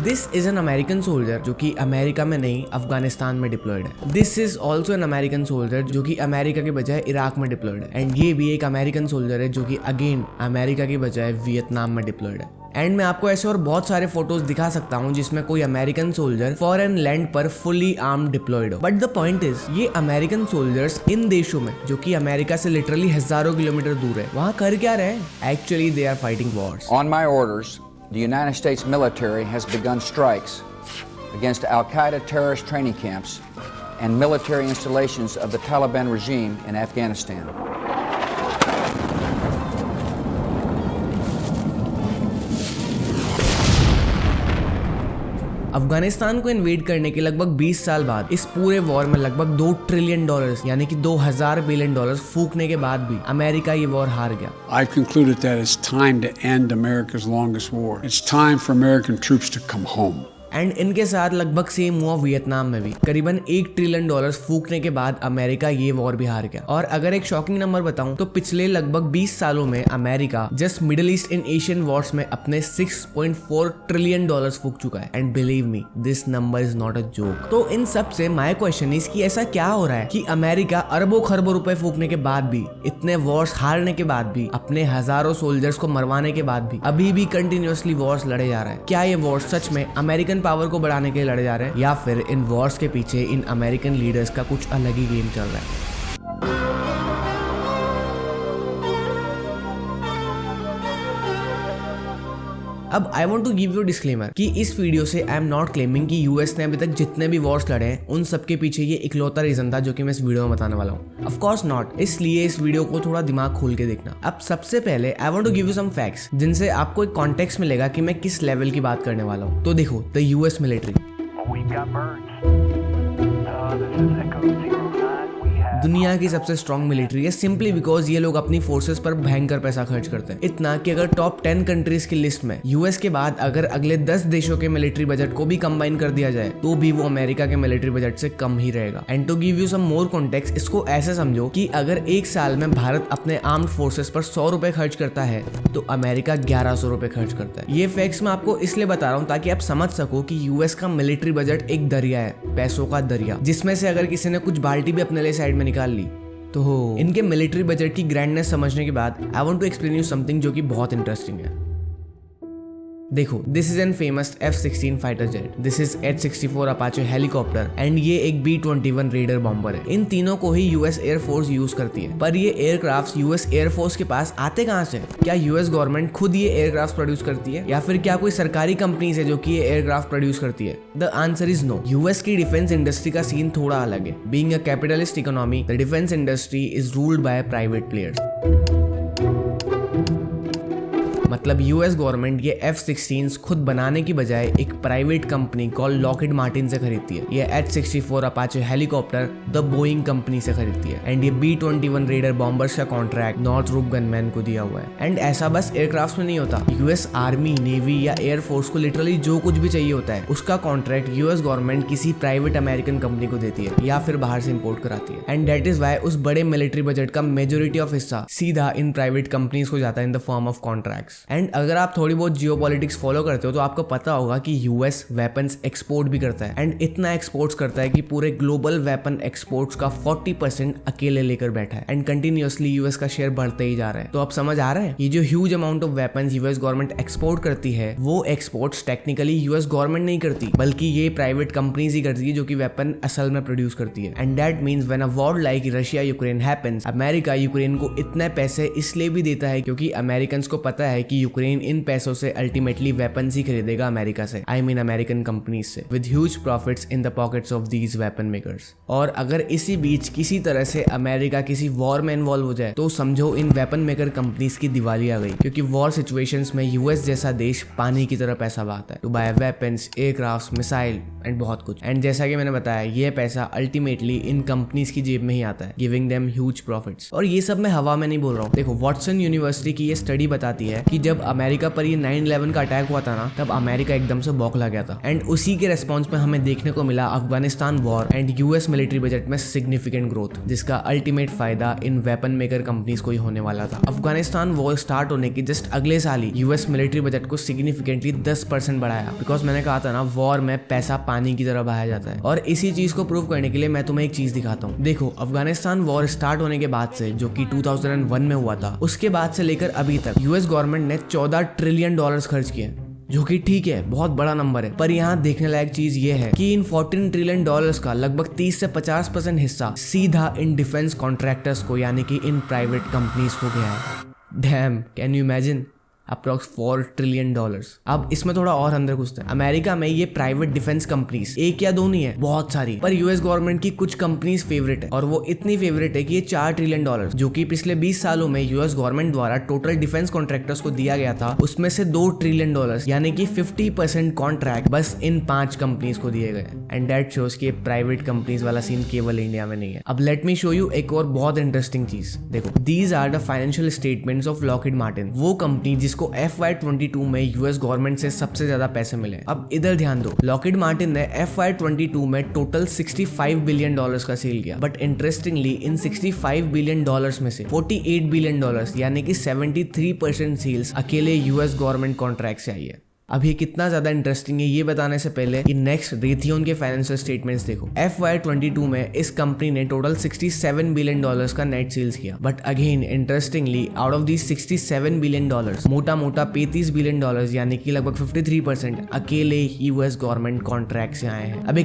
This is an American soldier जो कि America में नहीं अफगानिस्तान में डिप्लॉयड है। This is also an American soldier जो कि अमेरिका के बजाय इराक में डिप्लॉयड है। एंड ये भी एक अमेरिकन सोल्जर है जो कि अगेन अमेरिका के बजाय वियतनाम में डिप्लॉयड है। एंड मैं आपको ऐसे और बहुत सारे फोटोज दिखा सकता हूँ जिसमें कोई अमेरिकन सोल्जर फॉरेन लैंड पर फुली आर्म्ड डिप्लॉयड हो। बट द पॉइंट इज ये अमेरिकन सोल्जर्स इन देशों में जो कि अमेरिका से लिटरली हजारों किलोमीटर दूर है वहाँ कर क्या रहे हैं? Actually they are fighting wars. On my orders, the United States military has begun strikes against Al-Qaeda terrorist training camps and military installations of the Taliban regime in Afghanistan. Afghanistan को invade करने के लगभग 20 साल बाद इस पूरे वॉर में लगभग $2 ट्रिलियन यानी कि 2000 बिलियन डॉलर फूकने के बाद भी अमेरिका ये वॉर हार गया। I've concluded that it's time to end America's longest war. It's time for American troops to come home. And इनके साथ लगभग सेम हुआ वियतनाम में भी। करीबन $1 ट्रिलियन फूकने के बाद अमेरिका ये वॉर भी हार गया। और अगर एक शॉकिंग नंबर बताऊं तो पिछले लगभग 20 सालों में अमेरिका जस्ट मिडिल ईस्ट इन एशियन वॉर्स में अपने $6.4 ट्रिलियन फूक चुका है। And believe me this number is not a joke. तो इन सब से माय क्वेश्चन इज कि ऐसा क्या हो रहा है कि अमेरिका अरबों खरबों रुपए फूकने के बाद भी, इतने वॉर्स हारने के बाद भी, अपने हजारों सोल्जर्स को मरवाने के बाद भी अभी भी कंटिन्यूअसली वॉर्स लड़े जा रहा है? क्या ये वॉर्स सच में अमेरिकन पावर को बढ़ाने के लिए लड़े जा रहे हैं या फिर इन वॉर्स के पीछे इन अमेरिकन लीडर्स का कुछ अलग ही गेम चल रहा है? अब I want to give you disclaimer कि इस वीडियो से आई एम नॉट क्लेमिंग कि यूएस ने अभी तक जितने भी वॉर्स लड़े हैं उन सबके पीछे ये इकलौता रीजन था जो कि मैं इस वीडियो में बताने वाला हूँ। Of course not. इसलिए इस वीडियो को थोड़ा दिमाग खोल के देखना। अब सबसे पहले I want to give you some facts जिनसे आपको एक कॉन्टेक्स्ट मिलेगा कि मैं किस लेवल की बात करने वाला हूँ। तो देखो, द यूएस मिलिट्री दुनिया की सबसे स्ट्रॉन्ग मिलिट्री है सिंपली बिकॉज ये लोग अपनी फोर्सेस पर भयंकर पैसा खर्च करते हैं। इतना कि अगर टॉप 10 कंट्रीज की लिस्ट में यूएस के बाद अगर अगले 10 देशों के मिलिट्री बजट को भी कंबाइन कर दिया जाए तो भी वो अमेरिका के मिलिट्री बजट से कम ही रहेगा। And to give you some more context, इसको ऐसे समझो कि अगर एक साल में भारत अपने आर्म्ड फोर्सेस पर 100 रुपए खर्च करता है तो अमेरिका 1100 रुपए खर्च करता है। ये फैक्ट्स मैं आपको इसलिए बता रहा हूँ ताकि आप समझ सको कि यूएस का मिलिट्री बजट एक दरिया है, पैसों का दरिया, जिसमें से अगर किसी ने कुछ बाल्टी भी अपने लिए साइड में निकाल ली तो इनके मिलिट्री बजट की ग्रैंडनेस समझने के बाद I want to explain you something जो कि बहुत इंटरेस्टिंग है। देखो, this is an famous F-16 fighter jet, this is H-64 Apache helicopter and ये एक B-21 रेडर बॉम्बर है। इन तीनों को ही यूएस एयरफोर्स यूज करती है। पर ये एयरक्राफ्ट यूएस एयरफोर्स के पास आते कहाँ से? क्या यूएस गवर्नमेंट खुद ये एयरक्राफ्ट प्रोड्यूस करती है या फिर क्या कोई सरकारी कंपनीज है जो कि ये एयरक्राफ्ट प्रोड्यूस करती है? The answer is no. US की डिफेंस इंडस्ट्री का सीन थोड़ा अलग है। Being a capitalist economy, the defence industry is ruled by private players. मतलब यूएस गवर्नमेंट ये F-16 खुद बनाने की बजाय एक private company call Lockheed Martin से खरीदती है। ये H-64 Apache helicopter the Boeing company से खरीदती है। एंड ये B-21 रेडर बॉम्बर्स का कॉन्ट्रैक्ट नॉर्थरूप गनमैन को दिया हुआ है। एंड ऐसा बस एयरक्राफ्ट में नहीं होता। यूएस आर्मी, नेवी या एयरफोर्स को लिटरली जो कुछ भी चाहिए होता है उसका कॉन्ट्रैक्ट यूएस गवर्नमेंट किसी प्राइवेट अमेरिकन कंपनी को देती है या फिर बाहर से इंपोर्ट कराती है। एंड दैट इज वाई उस बड़े मिलिट्री बजट का मेजोरिटी ऑफ हिस्सा सीधा इन प्राइवेट कंपनीज को जाता है in the form of contracts. And अगर आप थोड़ी बहुत जियोपॉलिटिक्स फॉलो करते हो तो आपको पता होगा कि यूएस वेपन्स एक्सपोर्ट भी करता है। एंड इतना एक्सपोर्ट्स करता है कि पूरे ग्लोबल वेपन एक्सपोर्ट्स का 40% अकेले लेकर बैठा है। एंड कंटिन्यूअसली यूएस का शेयर बढ़ते ही जा रहा है। तो अब समझ आ रहा है ये जो huge amount of weapons US government export करती है वो एक्सपोर्ट्स टेक्निकली यूएस गवर्नमेंट नहीं करती बल्कि ये प्राइवेट कंपनीज ही करती है जो कि वेपन असल में प्रोड्यूस करती है। And that means when a war like Russia Ukraine happens, America Ukraine को इतने पैसे इसलिए भी देता है क्योंकि अमेरिकन्स को पता है कि यूक्रेन इन पैसों से अल्टीमेटली वेपन्स ही खरीदेगा अमेरिका से, आई मीन अमेरिकन कंपनीज से, with huge profits in the pockets of these weapon makers. और अगर इसी बीच किसी तरह से अमेरिका किसी वॉर में इन्वॉल्व हो जाए तो समझो इन वेपन मेकर कंपनीज की दिवाली आ गई, क्योंकि वॉर सिचुएशंस में यूएस जैसा देश पानी की तरह पैसा बहाता है to buy weapons, aircraft, missile and बहुत कुछ। एंड जैसा कि मैंने बताया ये पैसा अल्टीमेटली इन कंपनीज की जेब में ही आता है, गिविंग देम ह्यूज प्रॉफिट्स। और ये सब मैं हवा में नहीं बोल रहा हूँ। देखो, वॉटसन यूनिवर्सिटी की ये स्टडी बताती है कि जब जब अमेरिका पर ये 9/11 का अटैक हुआ था ना, तब अमेरिका एकदम से बौखला गया था। एंड उसी के रेस्पॉन्स में हमें देखने को मिला Afghanistan war and US military budget में सिग्निफिकेंट ग्रोथ, जिसका अल्टीमेट फायदा इन वेपन मेकर कंपनीज को ही होने वाला था। अफगानिस्तान वॉर स्टार्ट होने के जस्ट अगले साल ही यूएस मिलिट्री बजट को सिग्निफिकेंटली 10% बढ़ाया, बिकॉज मैंने कहा था ना, वॉर में पैसा पानी की तरह बहाया जाता है। और इसी चीज को प्रूव करने के लिए मैं तुम्हें एक चीज दिखाता हूँ। देखो, अफगानिस्तान वॉर स्टार्ट होने के बाद से, जो कि 2001 में हुआ था, उसके बाद से लेकर अभी तक यूएस गवर्नमेंट ने $14 ट्रिलियन खर्च किए, जो कि ठीक है, बहुत बड़ा नंबर है। पर यहाँ देखने लायक चीज ये है कि इन $14 ट्रिलियन का लगभग 30 से 50% हिस्सा सीधा इन डिफेंस कॉन्ट्रैक्टर्स को, यानी कि इन प्राइवेट कंपनीज को गया है। Dam, can you imagine? Approx $4 trillion. अब इसमें थोड़ा और अंदर घुसते हैं। अमेरिका में ये प्राइवेट डिफेंस कंपनीज एक या दो नहीं है, बहुत सारी। पर यूएस गवर्नमेंट की कुछ कंपनीज फेवरेट है, और वो इतनी फेवरेट है कि ये $4 ट्रिलियन, जो कि पिछले 20 सालों में यूएस गवर्नमेंट द्वारा टोटल डिफेंस कॉन्ट्रैक्टर्स को दिया गया था, उसमें से $2 ट्रिलियन, यानी कि 50% कॉन्ट्रैक्ट बस इन 5 कंपनीज को दिए गए। एंड दैट शोज कि प्राइवेट कंपनीज वाला सीन केवल इंडिया में नहीं है। अब लेट मी शो यू एक और बहुत इंटरेस्टिंग चीज। देखो, these are the financial statements of Lockheed Martin, वो कंपनी जिसको FY22 में यूएस गवर्नमेंट से सबसे ज्यादा पैसे मिले। अब इधर ध्यान दो, लॉकहीड मार्टिन ने FY22 में टोटल $65 बिलियन का सेल किया, बट इंटरेस्टिंगली इन $65 बिलियन में से $48 बिलियन, यानी कि 73% सेल्स अकेले यूएस गवर्नमेंट कॉन्ट्रैक्ट से आई है। अब ये कितना ज्यादा इंटरेस्टिंग है ये बताने से पहले कि नेक्स्ट रेथियोन के फाइनेंशियल स्टेटमेंट्स देखो। FY22 में इस कंपनी ने टोटल $67 बिलियन का नेट सेल्स किया, but again interestingly out of these $67 billion मोटा मोटा $35 बिलियन, यानी कि लगभग 53% अकेले यूएस गवर्नमेंट कॉन्ट्रैक्ट से आए हैं। अब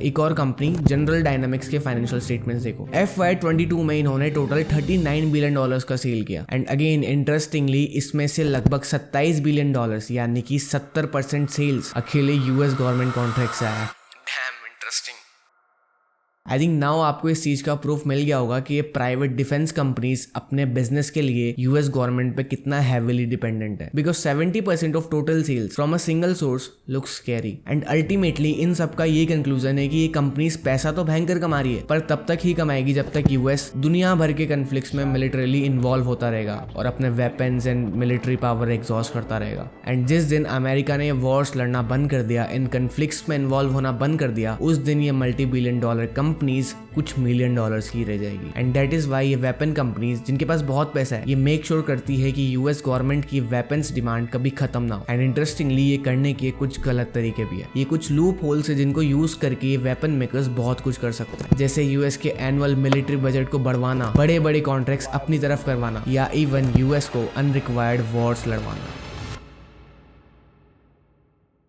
एक और कंपनी जनरल डायनामिक्स के फाइनेंशियल स्टेटमेंट्स देखो। FY22 में इन्होंने टोटल $39 बिलियन का सेल किया, एंड अगेन इंटरेस्टिंगली इसमें से लगभग $27 बिलियन, यानी कि 70% सेल्स अकेले यूएस गवर्नमेंट कॉन्ट्रैक्ट से आया। Dam interesting. I think now आपको इस चीज का प्रूफ मिल गया होगा कि ये प्राइवेट डिफेंस कंपनीज अपने बिजनेस के लिए यूएस गवर्नमेंट पे कितना हैवीली डिपेंडेंट है, because 70% of total sales from a single source looks scary. And ultimately इन सब का ये कंक्लूजन है कि ये कंपनीज पैसा तो भयंकर कमा रही है, पर तब तक ही कमाएगी जब तक यूएस दुनिया भर के कन्फ्लिक्ट्स में मिलिटरीली इन्वॉल्व होता रहेगा और अपने weapons and military power exhaust करता रहेगा। एंड जिस दिन अमेरिका ने वॉर्स लड़ना बंद कर दिया, इन कन्फ्लिक्ट्स में इन्वॉल्व होना बंद कर दिया, उस दिन ये $multi-billion कंपनीज कुछ $1 मिलियन की रह जाएगी। एंड दैट इज वाई ये वेपन कंपनीज जिनके पास बहुत पैसा है, ये मेक श्योर करती है कि यूएस गवर्नमेंट की वेपन्स डिमांड कभी खत्म ना हो। एंड इंटरेस्टिंगली ये करने के कुछ गलत तरीके भी है। ये कुछ लूप होल्स है जिनको यूज करके ये वेपन मेकर्स बहुत कुछ कर सकते हैं, जैसे यूएस के एनुअल मिलिट्री बजट को बढ़वाना, बड़े बड़े कॉन्ट्रैक्ट्स अपनी तरफ करवाना, या इवन यूएस को अनरिक्वायर्ड वॉर्स लड़वाना।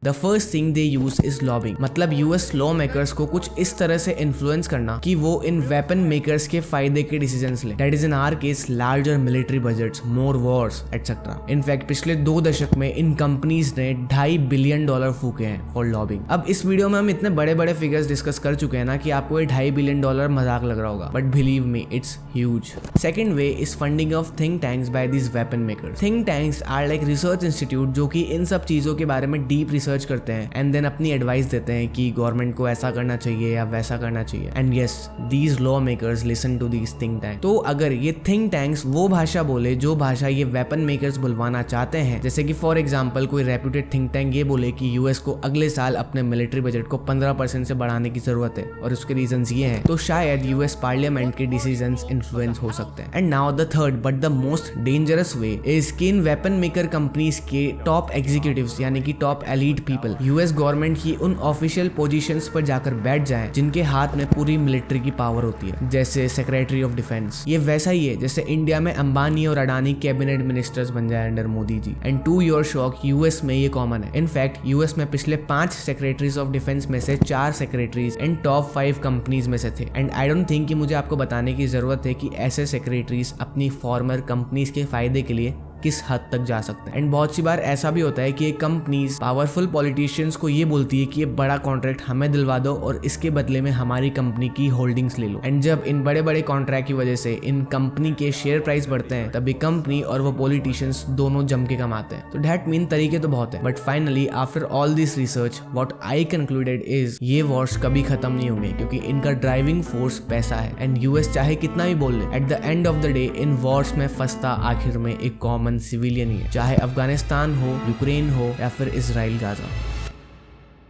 The first thing they use is lobbying, मतलब यूएस लॉ मेकर्स को कुछ इस तरह से इन्फ्लुएंस करना कि वो इन वेपन मेकर्स के फायदे के डिसीजंस ले। That is in our case larger military budgets, more wars, etc. In fact पिछले 2 दशक में इन कंपनीज ने $2.5 बिलियन फूके हैं फॉर लॉबिंग। अब इस वीडियो में हम इतने बड़े बड़े फिगर्स डिस्कस कर चुके हैं ना कि आपको ये $2.5 बिलियन मजाक लग रहा होगा, but believe me it's huge. Second way is funding of think tanks by these weapon makers. Think tanks are like research institute जो कि इन सब चीजों के बारे में डीप रिसर्च करते हैं एंड देन अपनी एडवाइस देते हैं कि गवर्नमेंट को ऐसा करना चाहिए या वैसा करना चाहिए। And yes, these law makers listen to these think tank. तो अगर ये थिंक टैंक्स वो भाषा बोले जो भाषा ये वेपन मेकर्स बुलवाना चाहते हैं, जैसे कि फॉर एग्जांपल कोई रेप्यूटेड थिंक टैंक ये बोले कि यूएस को अगले साल अपने मिलिट्री बजट को 15% से बढ़ाने की जरूरत है और उसके रीजंस ये हैं, तो शायद यूएस पार्लियामेंट के डिसीजंस इन्फ्लुएंस हो सकते हैं। And now the third but the most dangerous way is कि इन वेपन मेकर कंपनीज के टॉप एग्जीक्यूटिव्स यानी कि top elite people US government की उन ऑफिशियल पोजीशंस पर जाकर बैठ जाएं जिनके हाथ में पूरी मिलिट्री की पावर होती है, जैसे सेक्रेटरी ऑफ डिफेंस। ये वैसा ही है जैसे इंडिया में अंबानी और अडानी कैबिनेट मिनिस्टर्स बन जाए under Modi ji. And to your shock, US में ये कॉमन है। इनफैक्ट यूएस में पिछले 5 सेक्रेटरीज ऑफ डिफेंस में से 4 सेक्रेटरीज इन टॉप 5 कंपनीज में से थे। एंड आई डोंट थिंक कि मुझे आपको बताने की जरूरत है कि ऐसे सेक्रेटरीज अपनी फॉर्मर कंपनीज के फायदे के लिए किस हद तक जा सकते हैं। एंड बहुत सी बार ऐसा भी होता है कि एक कंपनीज पावरफुल पॉलिटिशियंस को ये बोलती है कि ये बड़ा कॉन्ट्रैक्ट हमें दिलवा दो और इसके बदले में हमारी कंपनी की होल्डिंग्स ले लो। एंड जब इन बड़े बड़े कॉन्ट्रैक्ट की वजह से इन कंपनी के शेयर प्राइस बढ़ते हैं, तभी कंपनी और वो पॉलिटिशियंस दोनों जम के कमाते हैं। तो दैट मीन तरीके तो बहुत है, but finally after all this research what I concluded is ये वॉर्स कभी खत्म नहीं होंगे क्योंकि इनका ड्राइविंग फोर्स पैसा है। एंड यूएस चाहे कितना भी बोल ले, at the end of the day in Wars में फंसता आखिर में एक कॉमन कॉमन सिविलियन ही है, चाहे अफगानिस्तान हो, यूक्रेन हो या फिर Israel Gaza.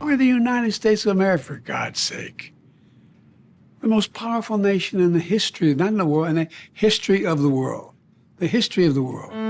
We're the United States of America, for God's sake. The most powerful nation in the history, not in the world, in the history of the world. The history of the world.